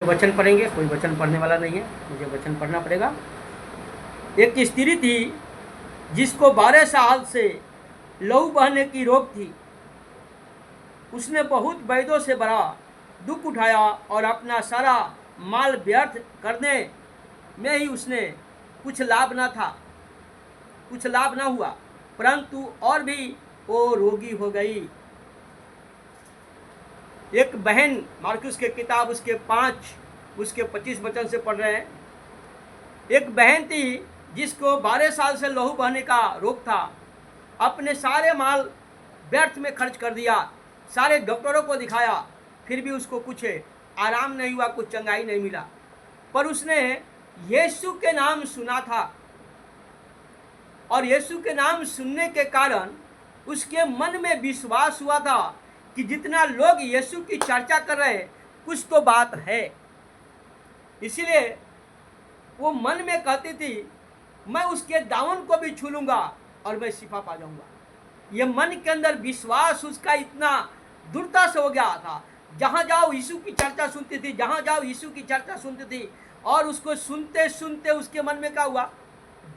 वचन पढ़ेंगे। कोई वचन पढ़ने वाला नहीं है, मुझे वचन पढ़ना पड़ेगा। एक स्त्री थी जिसको 12 साल से लहू बहने की रोग थी। उसने बहुत वैद्यों से बड़ा दुख उठाया और अपना सारा माल व्यर्थ करने में ही उसने कुछ लाभ ना हुआ, परंतु और भी वो रोगी हो गई। एक बहन, मार्कुस के किताब उसके 5 उसके 25 वचन से पढ़ रहे हैं। एक बहन थी जिसको 12 साल से लहू बहने का रोग था। अपने सारे माल व्यर्थ में खर्च कर दिया, सारे डॉक्टरों को दिखाया, फिर भी उसको कुछ आराम नहीं हुआ, कुछ चंगाई नहीं मिला। पर उसने यीशु के नाम सुना था और यीशु के नाम सुनने के कारण उसके मन में विश्वास हुआ था कि जितना लोग यीशु की चर्चा कर रहे हैं, कुछ तो बात है। इसलिए वो मन में कहती थी, मैं उसके दामन को भी छू लूंगा और मैं शिफा पा जाऊंगा। ये मन के अंदर विश्वास उसका इतना दृढ़ता से हो गया था। जहां जाओ यीशु की चर्चा सुनती थी, जहां जाओ यीशु की चर्चा सुनती थी, और उसको सुनते सुनते उसके मन में क्या हुआ?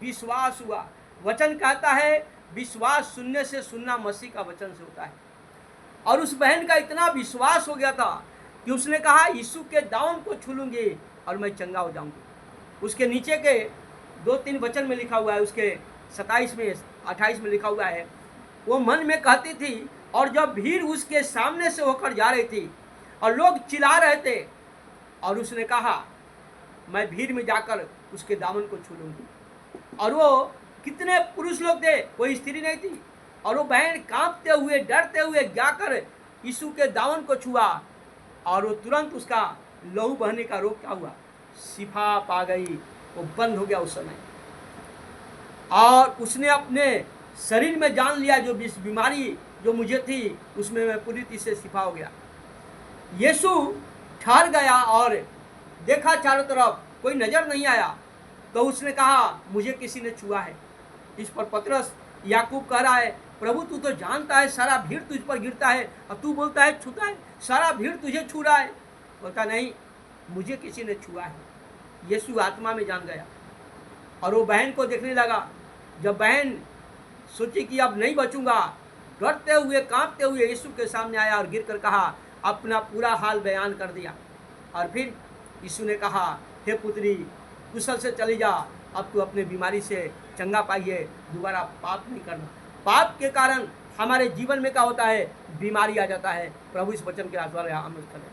विश्वास हुआ। वचन कहता है विश्वास सुनने से, सुनना मसीह का वचन से होता है। और उस बहन का इतना विश्वास हो गया था कि उसने कहा यीशु के दामन को छू लूंगी और मैं चंगा हो जाऊंगी। उसके नीचे के 2-3 वचन में लिखा हुआ है, उसके 27 में 28 में लिखा हुआ है, वो मन में कहती थी, और जब भीड़ उसके सामने से होकर जा रही थी और लोग चिल्ला रहे थे, और उसने कहा मैं भीड़ में जाकर उसके दामन को छू लूंगी। और वो कितने पुरुष लोग थे, कोई स्त्री नहीं थी। और वो बहन कांपते हुए, डरते हुए जाकर यीशु के दामन को छुआ, और वो तुरंत उसका लहू बहने का रोग क्या हुआ? शिफा पा गई। वो बंद हो गया उस समय। और उसने अपने शरीर में जान लिया, जो बीमारी जो मुझे थी उसमें मैं पूरी तरह से शिफा हो गया। यीशु ठहर गया और देखा चारों तरफ, कोई नजर नहीं आया। तो उसने कहा मुझे किसी ने छुआ है। इस पर पतरस याकूब कह रहा है, प्रभु तू तो जानता है सारा भीड़ तुझ पर गिरता है और तू बोलता है छूता है, सारा भीड़ तुझे छू रहा है। बोलता नहीं, मुझे किसी ने छुआ है। यीशु आत्मा में जान गया और वो बहन को देखने लगा। जब बहन सोची कि अब नहीं बचूंगा, डरते हुए कांपते हुए यीशु के सामने आया और गिर कर कहा, अपना पूरा हाल बयान कर दिया। और फिर यीशु ने कहा, हे पुत्री, कुशल से चली जा, अब तू अपने बीमारी से चंगा पाइए, दोबारा पाप नहीं करना। पाप के कारण हमारे जीवन में क्या होता है? बीमारी आ जाता है। प्रभु इस वचन के आधार पर आमीन करें।